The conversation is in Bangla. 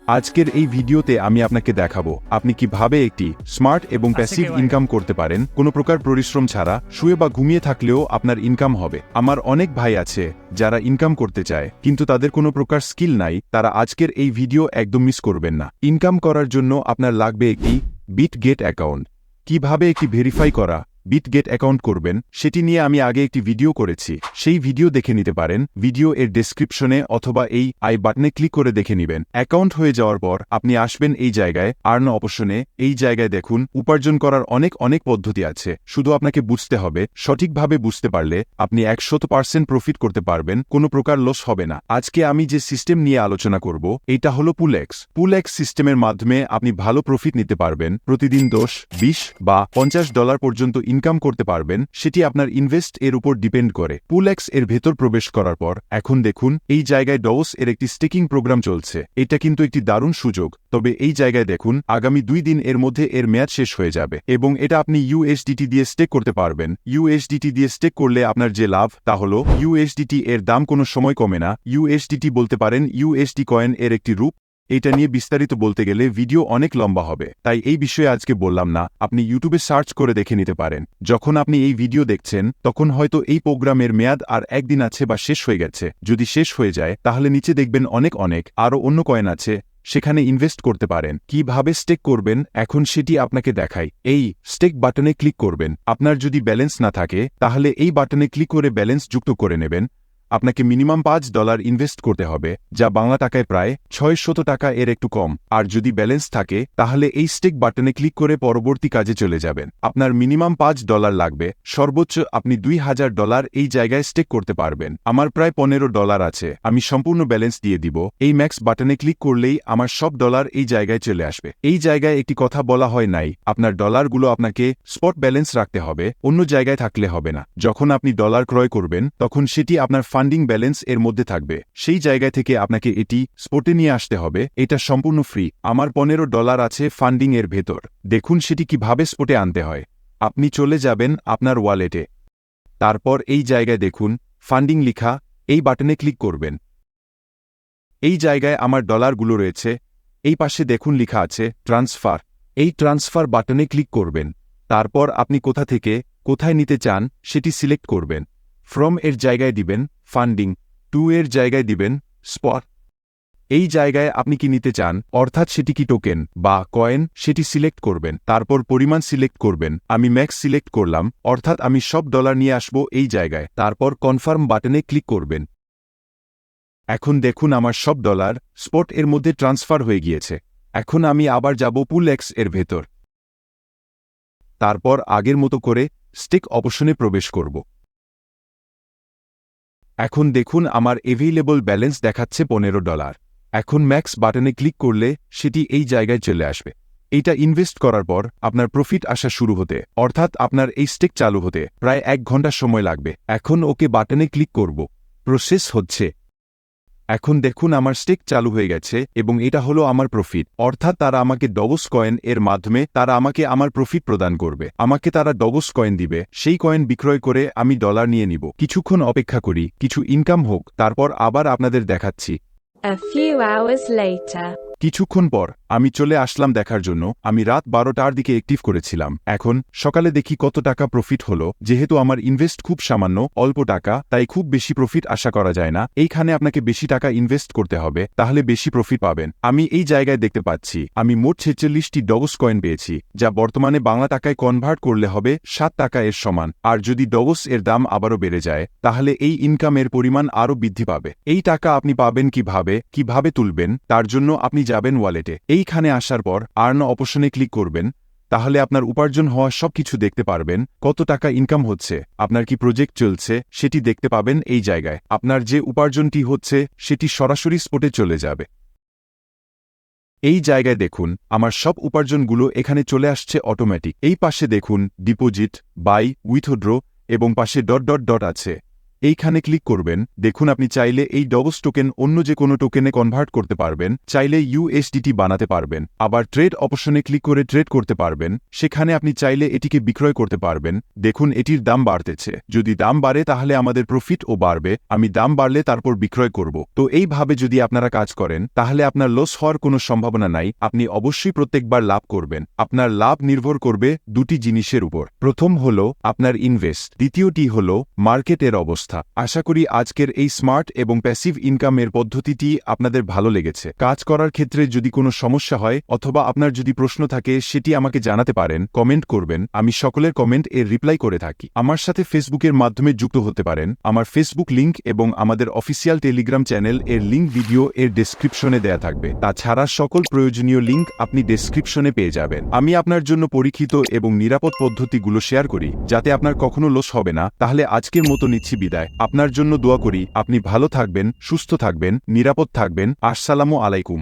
আজকের এই ভিডিওতে আমি আপনাকে দেখাবো আপনি কিভাবে একটি স্মার্ট এবং প্যাসিভ ইনকাম করতে পারেন কোনো প্রকার পরিশ্রম ছাড়া শুয়ে বা ঘুমিয়ে থাকলেও আপনার ইনকাম হবে। আমার অনেক ভাই আছে যারা ইনকাম করতে চায় কিন্তু তাদের কোনো প্রকার স্কিল নাই, তারা আজকের এই ভিডিও একদম মিস করবেন না। ইনকাম করার জন্য আপনার লাগবে একটি বিটগেট অ্যাকাউন্ট। কিভাবে একটি ভেরিফাই করা বিটগেট অ্যাকাউন্ট করবেন সেটি নিয়ে আমি আগে একটি ভিডিও করেছি, সেই ভিডিও দেখে নিতে পারেন। ভিডিও এর ডেসক্রিপশনে অথবা এই আই বাটনে ক্লিক করে দেখে নেবেন। অ্যাকাউন্ট হয়ে যাওয়ার পর আপনি আসবেন এই জায়গায় আর্ন অপশনে। এই জায়গায় দেখুন উপার্জন করার অনেক পদ্ধতি আছে, শুধু আপনাকে বুঝতে হবে। সঠিকভাবে বুঝতে পারলে আপনি 100% প্রফিট করতে পারবেন, কোনো প্রকার লস হবে না। আজকে আমি যে সিস্টেম নিয়ে আলোচনা করব এটা হলো পুলএক্স। পুলএক্স সিস্টেমের মাধ্যমে আপনি ভালো প্রফিট নিতে পারবেন। প্রতিদিন 10, 20 বা $50 পর্যন্ত ইনকাম করতে পারবেন, সেটি আপনার ইনভেস্ট এর উপর ডিপেন্ড করে। পুলএক্স এর ভেতর প্রবেশ করার পর এখন দেখুন এই জায়গায় ডওস এর একটি স্টেকিং প্রোগ্রাম চলছে। এটা কিন্তু একটি দারুণ সুযোগ। তবে এই জায়গায় দেখুন আগামী 2 দিন এর মধ্যে এর মেয়াদ শেষ হয়ে যাবে এবং এটা আপনি ইউএসডিটি দিয়ে স্টেক করতে পারবেন। ইউএসডিটি দিয়ে স্টেক করলে আপনার যে লাভ তা হলো ইউএসডিটি এর দাম কোনো সময় কমে না। ইউএসডিটি বলতে পারেন ইউএসডি কয়েন এর একটি রূপ। এটা নিয়ে বিস্তারিত বলতে গেলে ভিডিও অনেক লম্বা হবে, তাই এই বিষয়ে আজকে বললাম না। আপনি ইউটিউবে সার্চ করে দেখে নিতে পারেন। যখন আপনি এই ভিডিও দেখছেন তখন হয়তো এই প্রোগ্রামের মেয়াদ আর একদিন আছে বা শেষ হয়ে গেছে। যদি শেষ হয়ে যায় তাহলে নিচে দেখবেন অনেক আরও অন্য কয়েন আছে, সেখানে ইনভেস্ট করতে পারেন। কিভাবে স্টেক করবেন এখন সেটি আপনাকে দেখাই। এই স্টেক বাটনে ক্লিক করবেন। আপনার যদি ব্যালেন্স না থাকে তাহলে এই বাটনে ক্লিক করে ব্যালেন্স যুক্ত করে নেবেন। আপনাকে মিনিমাম $5 ইনভেস্ট করতে হবে, যা বাংলা টাকায় প্রায় 600 টাকা এর একটু কম। আর যদি ব্যালেন্স থাকে তাহলে এই স্টেক বাটনে ক্লিক করে পরবর্তী কাজে চলে যাবেন। আপনার মিনিমাম $5 লাগবে, সর্বোচ্চ আপনি $2000 এই জায়গায় স্টেক করতে পারবেন। আমার প্রায় $15 আছে, আমি সম্পূর্ণ ব্যালেন্স দিয়ে দিব। এই ম্যাক্স বাটনে ক্লিক করলেই আমার সব ডলার এই জায়গায় চলে আসবে। এই জায়গায় একটি কথা বলা হয় নাই, আপনার ডলারগুলো আপনাকে স্পট ব্যালেন্স রাখতে হবে, অন্য জায়গায় থাকলে হবে না। যখন আপনি ডলার ক্রয় করবেন তখন সেটি আপনার ফান্ডিং ব্যালেন্স এর মধ্যে থাকবে, সেই জায়গা থেকে আপনাকে এটি স্পটে নিয়ে আসতে হবে। এটা সম্পূর্ণ ফ্রি। আমার $15 আছে ফান্ডিং এর ভেতর। দেখুন সেটি কিভাবে স্পটে আনতে হয়। আপনি চলে যাবেন আপনার ওয়ালেটে, তারপর এই জায়গায় দেখুন ফান্ডিং লিখা, এই বাটনে ক্লিক করবেন। এই জায়গায় আমার ডলারগুলো রয়েছে। এই পাশে দেখুন লিখা আছে ট্রান্সফার। এই ট্রান্সফার বাটনে ক্লিক করবেন। তারপর আপনি কোথা থেকে কোথায় নিতে চান সেটি সিলেক্ট করবেন। ফ্রম এর জায়গায় দিবেন ফান্ডিং, টু এর জায়গায় দিবেন স্পট। এই জায়গায় আপনি কি নিতে চান, অর্থাৎ সেটি কি টোকেন বা কয়েন, সেটি সিলেক্ট করবেন। তারপর পরিমাণ সিলেক্ট করবেন। আমি ম্যাক্স সিলেক্ট করলাম, অর্থাৎ আমি সব ডলার নিয়ে আসব এই জায়গায়। তারপর কনফার্ম বাটনে ক্লিক করবেন। এখন দেখুন আমার সব ডলার স্পট এর মধ্যে ট্রান্সফার হয়ে গিয়েছে। এখন আমি আবার যাব পুলএক্স এর ভেতর। তারপর আগের মতো করে স্টেক অপশনে প্রবেশ করব। এখন দেখুন আমার এভেইলেবল ব্যালেন্স দেখাচ্ছে $15। এখন ম্যাক্স বাটনে ক্লিক করলে সেটি এই জায়গায় চলে আসবে। এইটা ইনভেস্ট করার পর আপনার প্রফিট আসা শুরু হতে, অর্থাৎ আপনার এই স্টেক চালু হতে প্রায় 1 ঘন্টা সময় লাগবে। এখন ওকে বাটনে ক্লিক করব। প্রসেস হচ্ছে। এখন দেখুন আমার স্টেক চালু হয়ে গেছে এবং এটা হলো আমার প্রফিট, অর্থাৎ তারা আমাকে ডগস কয়েন এর মাধ্যমে তারা আমাকে আমার প্রফিট প্রদান করবে। আমাকে তারা ডগস কয়েন দিবে, সেই কয়েন বিক্রয় করে আমি ডলার নিয়ে নিব। কিছুক্ষণ অপেক্ষা করি, কিছু ইনকাম হোক, তারপর আবার আপনাদের দেখাচ্ছি। A few hours later. কিছুক্ষণ পর আমি চলে আসলাম দেখার জন্য। আমি রাত 12টার দিকে অ্যাক্টিভ করেছিলাম। এখন সকালে দেখি কত টাকা প্রফিট হলো। যেহেতু আমার ইনভেস্ট খুব সামান্য, অল্প টাকা, তাই খুব বেশি প্রফিট আশা করা যায় না। এইখানে আপনাকে বেশি টাকা ইনভেস্ট করতে হবে, তাহলে বেশি প্রফিট পাবেন। আমি এই জায়গায় দেখতে পাচ্ছি আমি মোট 46টি ডগস কয়েন পেয়েছি, যা বর্তমানে বাংলা টাকায় কনভার্ট করলে হবে 7 টাকা এর সমান। আর যদি ডগস এর দাম আবারও বেড়ে যায় তাহলে এই ইনকামের পরিমাণ আরও বৃদ্ধি পাবে। এই টাকা আপনি পাবেন কিভাবে তুলবেন, তার জন্য আপনি যাবেন ওয়ালেটে। এইখানে আসার পর আর্ন অপশনে ক্লিক করবেন। তাহলে আপনার উপার্জন হওয়া সবকিছু দেখতে পারবেন। কত টাকা ইনকাম হচ্ছে, আপনার কি প্রজেক্ট চলছে সেটি দেখতে পাবেন এই জায়গায়। আপনার যে উপার্জনটি হচ্ছে সেটি সরাসরি স্পটে চলে যাবে। এই জায়গায় দেখুন আমার সব উপার্জনগুলো এখানে চলে আসছে অটোমেটিক। এই পাশে দেখুন ডিপোজিট, বাই, উইথড্র এবং পাশে ডট আছে। এইখানে ক্লিক করবেন। দেখুন আপনি চাইলে এই ডগস টোকেন অন্য যে কোনো টোকেনে কনভার্ট করতে পারবেন, চাইলে USDT বানাতে পারবেন, আবার ট্রেড অপশনে ক্লিক করে ট্রেড করতে পারবেন। সেখানে আপনি চাইলে এটিকে বিক্রয় করতে পারবেন। দেখুন এটির দাম বাড়তেছে। যদি দাম বাড়ে তাহলে আমাদের প্রফিটও বাড়বে। আমি দাম বাড়লে তারপর বিক্রয় করব। তো এইভাবে যদি আপনারা কাজ করেন তাহলে আপনার লস হওয়ার কোনো সম্ভাবনা নাই। আপনি অবশ্যই প্রত্যেকবার লাভ করবেন। আপনার লাভ নির্ভর করবে দুটি জিনিসের উপর। প্রথম হলো আপনার ইনভেস্ট, দ্বিতীয়টি হলো মার্কেটের অবস্থা। আশা করি আজকের এই স্মার্ট এবং প্যাসিভ ইনকামের পদ্ধতিটি আপনাদের ভালো লেগেছে। কাজ করার ক্ষেত্রে যদি কোনো সমস্যা হয় অথবা আপনার যদি প্রশ্ন থাকে সেটি আমাকে জানাতে পারেন, কমেন্ট করবেন। আমি সকলের কমেন্ট এর রিপ্লাই করে থাকি। আমার সাথে ফেসবুকের মাধ্যমে যুক্ত হতে পারেন। আমার ফেসবুক লিংক এবং আমাদের অফিসিয়াল টেলিগ্রাম চ্যানেল এর লিংক ভিডিও এর ডেসক্রিপশনে দেয়া থাকবে। তাছাড়া সকল প্রয়োজনীয় লিংক আপনি ডেসক্রিপশনে পেয়ে যাবেন। আমি আপনার জন্য পরীক্ষিত এবং নিরাপদ পদ্ধতিগুলো শেয়ার করি যাতে আপনার কখনো লস হবে না। তাহলে আজকের মতো নিচ্ছি বিদায়। আপনার জন্য দোয়া করি আপনি ভালো থাকবেন, সুস্থ থাকবেন, নিরাপদ থাকবেন। আসসালামু আলাইকুম।